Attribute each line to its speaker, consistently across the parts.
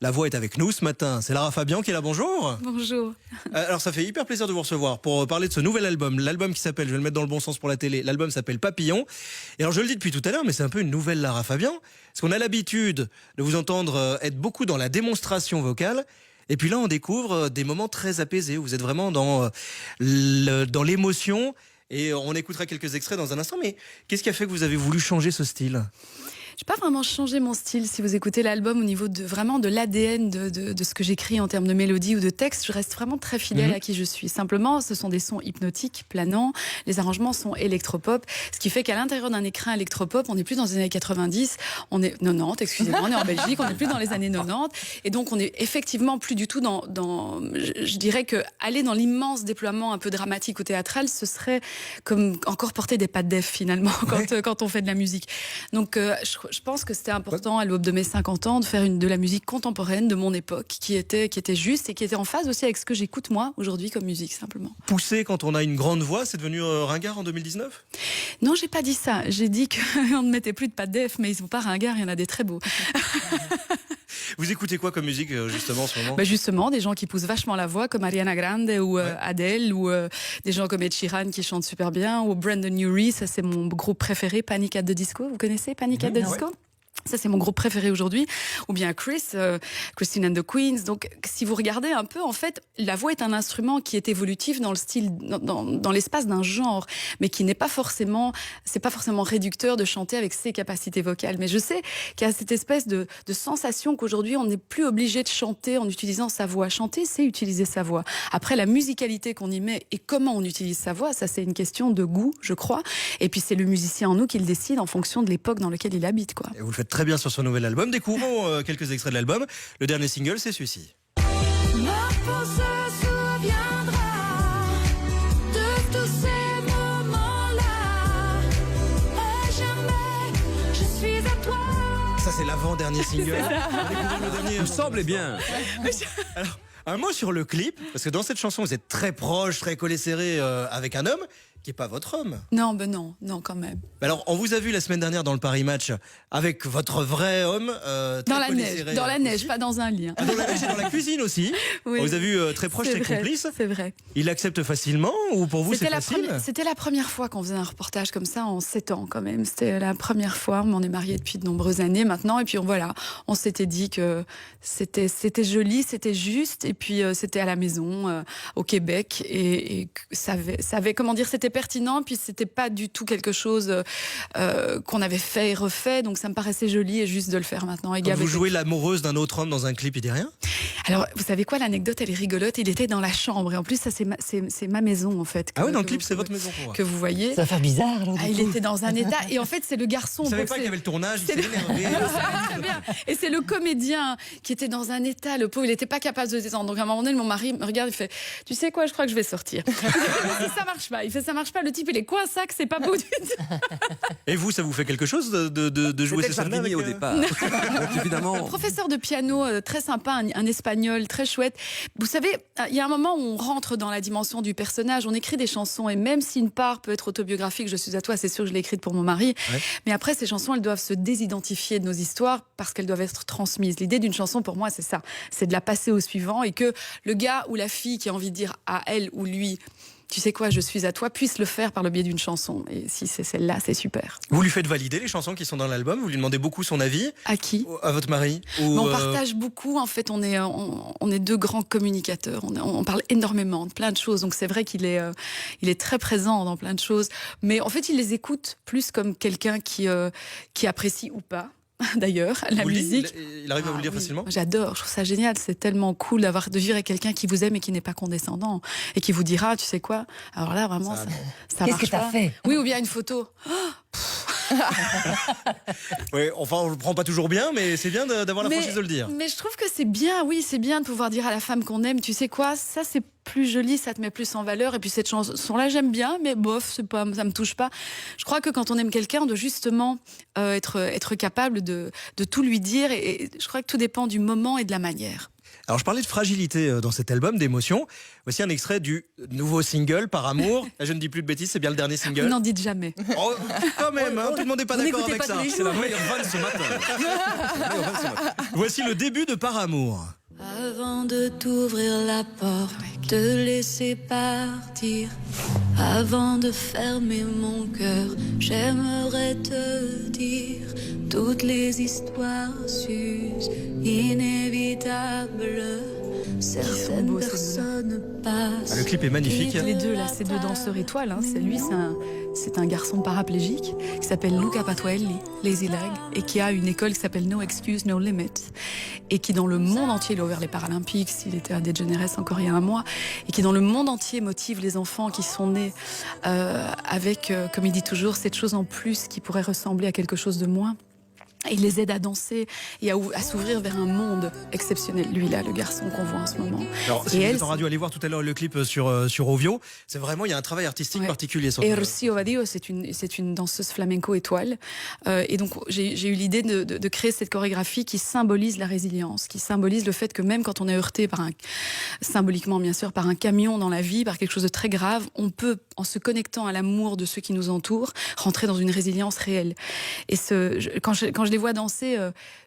Speaker 1: La voix est avec nous ce matin. C'est Lara Fabian qui est là. Bonjour.
Speaker 2: Bonjour.
Speaker 1: Alors ça fait hyper plaisir de vous recevoir pour parler de ce nouvel album. L'album qui s'appelle, je vais le mettre dans le bon sens pour la télé, l'album s'appelle Papillon. Et alors je le dis depuis tout à l'heure, mais c'est un peu une nouvelle Lara Fabian. Parce qu'on a l'habitude de vous entendre être beaucoup dans la démonstration vocale. Et puis là, on découvre des moments très apaisés. Vous êtes vraiment dans l'émotion. Et on écoutera quelques extraits dans un instant. Mais qu'est-ce qui a fait que vous avez voulu changer ce style ?
Speaker 2: Je n'ai pas vraiment changé mon style. Si vous écoutez l'album au niveau vraiment de l'ADN de ce que j'écris en termes de mélodie ou de texte, je reste vraiment très fidèle à qui je suis. Simplement, ce sont des sons hypnotiques, planants. Les arrangements sont électropop. Ce qui fait qu'à l'intérieur d'un écrin électropop, on n'est plus dans les années 90, on est 90, excusez-moi, on est en Belgique, on n'est plus dans les années 90. Et donc, on n'est effectivement plus du tout je dirais que aller dans l'immense déploiement un peu dramatique ou théâtral, ce serait comme encore porter des pattes d'Ef finalement quand on fait de la musique. Donc, je pense que c'était important à l'aube de mes 50 ans de faire de la musique contemporaine de mon époque qui était juste et qui était en phase aussi avec ce que j'écoute moi aujourd'hui comme musique simplement.
Speaker 1: Pousser quand on a une grande voix, c'est devenu ringard en 2019 ?
Speaker 2: Non, j'ai pas dit ça. J'ai dit qu'on ne mettait plus de pas de def, mais ils sont pas ringards, il y en a des très beaux.
Speaker 1: Vous écoutez quoi comme musique justement en ce moment ?
Speaker 2: Justement, des gens qui poussent vachement la voix comme Ariana Grande ou Adele ou des gens comme Ed Sheeran qui chantent super bien ou Brandon Urie, ça c'est mon groupe préféré, Panic! At the Disco. Vous connaissez Panic! At the Disco ? Ça, c'est mon groupe préféré aujourd'hui. Ou bien Christine and the Queens. Donc, si vous regardez un peu, en fait, la voix est un instrument qui est évolutif dans le style, dans l'espace d'un genre, mais qui n'est pas forcément, c'est pas forcément réducteur de chanter avec ses capacités vocales. Mais je sais qu'il y a cette espèce de sensation qu'aujourd'hui, on n'est plus obligé de chanter en utilisant sa voix. Chanter, c'est utiliser sa voix. Après, la musicalité qu'on y met et comment on utilise sa voix, ça, c'est une question de goût, je crois. Et puis, c'est le musicien en nous qui le décide en fonction de l'époque dans laquelle il habite, quoi.
Speaker 1: Et vous le faites très bien sur son nouvel album. Découvrons quelques extraits de l'album. Le dernier single, c'est celui-ci.
Speaker 3: Ma peau se souviendra de tous ces moments-là. À jamais, je suis à toi.
Speaker 1: Ça, c'est l'avant-dernier single. Le dernier,
Speaker 4: Il me semblait bien.
Speaker 1: Alors, un mot sur le clip, parce que dans cette chanson, vous êtes très proche, très collé serré avec un homme qui n'est pas votre homme.
Speaker 2: Non, non, quand même.
Speaker 1: Alors, on vous a vu la semaine dernière dans le Paris Match avec votre vrai homme.
Speaker 2: Dans la neige, pas dans un lit.
Speaker 1: Ah, dans la neige et dans la cuisine aussi.
Speaker 2: Oui.
Speaker 1: On vous a vu très proche, très complice.
Speaker 2: C'est vrai.
Speaker 1: Il accepte facilement ou pour vous c'est facile ?
Speaker 2: C'était la première fois qu'on faisait un reportage comme ça en 7 ans quand même. C'était la première fois. On est mariés depuis de nombreuses années maintenant. Et puis on s'était dit que c'était joli, c'était juste. Et puis c'était à la maison, au Québec. Et ça avait, comment dire, c'était pertinent. Puis c'était pas du tout quelque chose qu'on avait fait et refait. Donc ça me paraissait joli et juste de le faire maintenant.
Speaker 1: Quand vous jouez l'amoureuse d'un autre homme dans un clip, il dit rien ?
Speaker 2: Alors, vous savez quoi, l'anecdote, elle est rigolote. Il était dans la chambre. Et en plus, ça, c'est ma maison, en fait.
Speaker 1: Ah oui, dans le clip, c'est votre maison pour moi.
Speaker 2: Que vous voyez.
Speaker 5: Ça va faire bizarre, là.
Speaker 2: Il était dans un état. Et en fait, c'est le garçon.
Speaker 1: Vous ne savez pas qu'il y avait le tournage, il s'est énervé.
Speaker 2: Très bien. Et c'est le comédien qui était dans un état. Le pauvre, il n'était pas capable de se détendre. Donc, à un moment donné, mon mari me regarde, il fait « Tu sais quoi, je crois que je vais sortir. » Ça marche pas. Il fait « Ça marche pas. » Le type, il est quoi, ça, que c'est pas beau du tout.
Speaker 1: Et vous, ça vous fait quelque chose de jouer ces scènes-là
Speaker 4: au départ. Donc, évidemment.
Speaker 2: Professeur de piano très sympa, un espagnol très chouette. Vous savez, il y a un moment où on rentre dans la dimension du personnage, on écrit des chansons et même si une part peut être autobiographique, je suis à toi, c'est sûr que je l'ai écrite pour mon mari, mais après ces chansons, elles doivent se désidentifier de nos histoires parce qu'elles doivent être transmises. L'idée d'une chanson pour moi, c'est ça, c'est de la passer au suivant et que le gars ou la fille qui a envie de dire à elle ou lui tu sais quoi, je suis à toi, puisse le faire par le biais d'une chanson. Et si c'est celle-là, c'est super.
Speaker 1: Vous lui faites valider les chansons qui sont dans l'album ? Vous lui demandez beaucoup son avis ?
Speaker 2: À qui ?
Speaker 1: À votre mari ?
Speaker 2: On partage beaucoup. En fait, on est deux grands communicateurs. On parle énormément de plein de choses. Donc c'est vrai qu'il est très présent dans plein de choses. Mais en fait, il les écoute plus comme quelqu'un qui apprécie ou pas. D'ailleurs, la musique.
Speaker 1: Il arrive à vous le dire facilement ?
Speaker 2: J'adore, je trouve ça génial. C'est tellement cool de vivre avec quelqu'un qui vous aime et qui n'est pas condescendant. Et qui vous dira, tu sais quoi, alors là, vraiment, ça
Speaker 5: Qu'est-ce
Speaker 2: marche
Speaker 5: que t'as
Speaker 2: pas.
Speaker 5: fait ?
Speaker 2: Oui, ou bien une photo.
Speaker 1: Oui, enfin, on le prend pas toujours bien, mais c'est bien d'avoir la franchise de le dire.
Speaker 2: Mais je trouve que c'est bien, oui, c'est bien de pouvoir dire à la femme qu'on aime, tu sais quoi, ça c'est plus joli, ça te met plus en valeur. Et puis cette chanson-là, j'aime bien, mais bof, ça me touche pas. Je crois que quand on aime quelqu'un, on doit justement être capable de tout lui dire. Et je crois que tout dépend du moment et de la manière.
Speaker 1: Alors je parlais de fragilité dans cet album, d'émotion. Voici un extrait du nouveau single, Par amour. Là, je ne dis plus de bêtises, c'est bien le dernier
Speaker 2: Vous
Speaker 1: single.
Speaker 2: n'en dites jamais.
Speaker 1: Oh, quand même, hein, tout le monde n'est pas
Speaker 2: Vous
Speaker 1: d'accord
Speaker 2: n'écoutez
Speaker 1: avec
Speaker 2: pas
Speaker 1: ça.
Speaker 2: tous les
Speaker 4: C'est la meilleure vanne ce matin.
Speaker 1: Voici le début de Par amour.
Speaker 3: Avant de t'ouvrir la porte, te laisser partir, avant de fermer mon cœur, j'aimerais te dire toutes les histoires s'usent, inévitables. Certaines
Speaker 2: beaux, ces
Speaker 3: personnes passent.
Speaker 1: Ah, le clip est magnifique.
Speaker 2: Les deux, là, ces deux danseurs étoiles, hein, c'est lui, c'est un garçon paraplégique qui s'appelle Luca Patuelli, Lazy Leg, et qui a une école qui s'appelle No Excuse, No Limit, et qui dans le monde entier, il a ouvert les Paralympiques, s'il était à DeGeneres encore il y a un mois, et qui dans le monde entier motive les enfants qui sont nés avec, comme il dit toujours, cette chose en plus qui pourrait ressembler à quelque chose de moins. Et il les aide à danser et à s'ouvrir vers un monde exceptionnel. Lui, là, le garçon qu'on voit en ce moment.
Speaker 1: Alors, si
Speaker 2: Et
Speaker 1: vous
Speaker 2: elle,
Speaker 1: êtes en radio, allez voir tout à l'heure le clip sur Ovio. C'est vraiment, il y a un travail artistique
Speaker 2: Ouais.
Speaker 1: particulier. Sur
Speaker 2: Et
Speaker 1: le-
Speaker 2: Rossi Ovadio, c'est une danseuse flamenco étoile. Et donc, j'ai eu l'idée de créer cette chorégraphie qui symbolise la résilience, qui symbolise le fait que même quand on est heurté symboliquement bien sûr, par un camion dans la vie, par quelque chose de très grave, on peut, en se connectant à l'amour de ceux qui nous entourent, rentrer dans une résilience réelle. Et quand je les vois danser,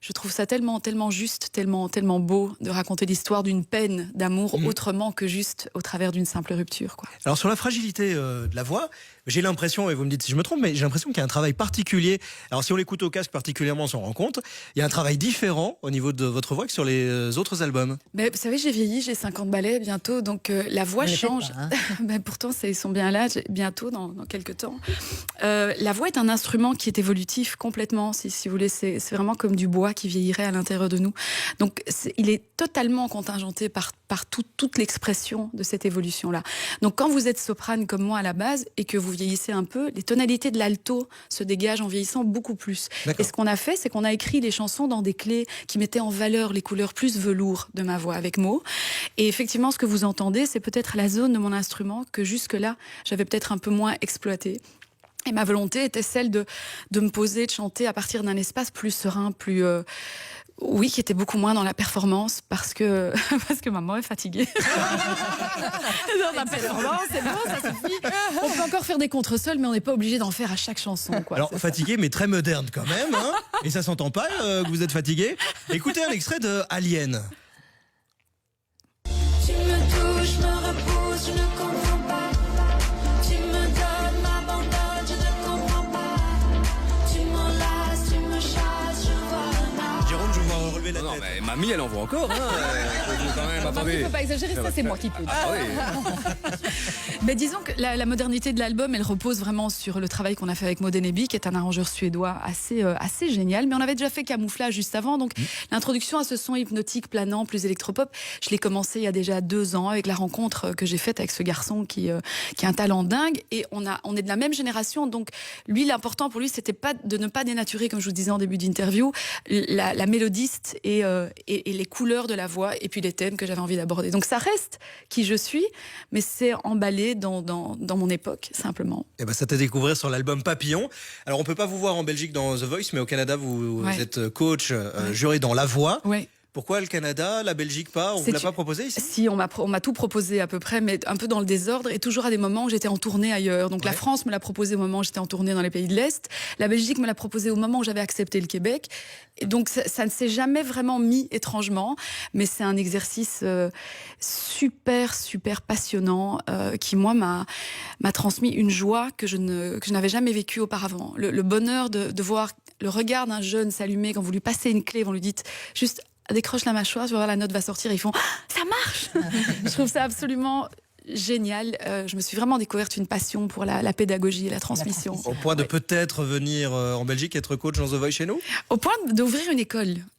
Speaker 2: je trouve ça tellement juste, tellement beau de raconter l'histoire d'une peine d'amour autrement que juste au travers d'une simple rupture, quoi.
Speaker 1: Alors sur la fragilité de la voix, j'ai l'impression, et vous me dites si je me trompe, mais j'ai l'impression qu'il y a un travail particulier. Alors si on l'écoute au casque particulièrement, on s'en rend compte. Il y a un travail différent au niveau de votre voix que sur les autres albums.
Speaker 2: Mais vous savez, j'ai vieilli, j'ai 50 ballets bientôt, donc la voix
Speaker 5: Ne les faites
Speaker 2: change.
Speaker 5: pas, hein.
Speaker 2: Ben, pourtant, ils sont bien là, bientôt, dans quelques temps. La voix est un instrument qui est évolutif complètement, si vous voulez. C'est vraiment comme du bois qui vieillirait à l'intérieur de nous. Donc, il est totalement contingenté par toute l'expression de cette évolution-là. Donc, quand vous êtes soprane comme moi à la base et que vous vieillissez un peu, les tonalités de l'alto se dégagent en vieillissant beaucoup plus.
Speaker 1: D'accord.
Speaker 2: Et ce qu'on a fait, c'est qu'on a écrit les chansons dans des clés qui mettaient en valeur les couleurs plus velours de ma voix avec mots. Et effectivement, ce que vous entendez, c'est peut-être la zone de mon instrument que jusque-là, j'avais peut-être un peu moins exploité. Et ma volonté était celle de me poser, de chanter à partir d'un espace plus serein, plus... oui, qui était beaucoup moins dans la performance parce que maman est fatiguée. Dans la performance, c'est bon, ça suffit. On peut encore faire des contresols, mais on n'est pas obligé d'en faire à chaque chanson, quoi.
Speaker 1: Alors
Speaker 2: C'est ça.
Speaker 1: fatigué mais très moderne quand même, hein. Et ça s'entend pas que vous êtes fatigué. Écoutez un extrait de Alien.
Speaker 3: Tu me touches, me repousses, je ne comprends pas. Tu me donnes, m'abandonnes, je ne comprends pas. Tu m'enlaces, tu me chasses, je vois mal.
Speaker 1: Jérôme, je vous vois relever la
Speaker 4: Non,
Speaker 1: tête.
Speaker 4: mais mamie, elle en voit encore. Hein. Faut quand même,
Speaker 2: Il
Speaker 4: attendez.
Speaker 2: ne faut pas exagérer, ça c'est moi qui peux.
Speaker 4: Ah oui.
Speaker 2: Mais disons que la modernité de l'album, elle repose vraiment sur le travail qu'on a fait avec Maud Eneby, qui est un arrangeur suédois assez génial. Mais on avait déjà fait Camouflage juste avant, donc l'introduction à ce son hypnotique, planant, plus électropop, je l'ai commencé il y a déjà 2 ans avec la rencontre que j'ai faite avec ce garçon qui a un talent dingue. Et on est de la même génération, donc lui, l'important pour lui, c'était pas de ne pas dénaturer, comme je vous disais en début d'interview, la mélodiste et les couleurs de la voix, et puis les thèmes que j'avais envie d'aborder. Donc ça reste qui je suis, mais c'est emballé dans mon époque, simplement.
Speaker 1: Eh ben, ça t'a découvert sur l'album Papillon. Alors on peut pas vous voir en Belgique dans The Voice, mais au Canada vous
Speaker 2: Ouais.
Speaker 1: êtes coach, juré dans La Voix.
Speaker 2: Ouais.
Speaker 1: Pourquoi le Canada, la Belgique pas? On vous
Speaker 2: C'est
Speaker 1: l'a
Speaker 2: du-
Speaker 1: pas proposé ici?
Speaker 2: Si, on m'a tout proposé à peu près, mais un peu dans le désordre, et toujours à des moments où j'étais en tournée ailleurs. Donc la
Speaker 1: Ouais.
Speaker 2: France me l'a proposé au moment où j'étais en tournée dans les pays de l'Est. La Belgique me l'a proposé au moment où j'avais accepté le Québec. Et donc ça ne s'est jamais vraiment mis étrangement, mais c'est un exercice super passionnant qui, moi, m'a transmis une joie que je n'avais jamais vécue auparavant. Le bonheur de voir le regard d'un jeune s'allumer quand vous lui passez une clé, vous lui dites juste décroche la mâchoire, tu vas voir, la note va sortir, et ils font ah, ça marche. Je trouve ça absolument génial. Je me suis vraiment découverte une passion pour la pédagogie et la transmission.
Speaker 1: Au point de peut-être venir en Belgique être coach dans The Voice chez nous?
Speaker 2: Au point d'ouvrir une école.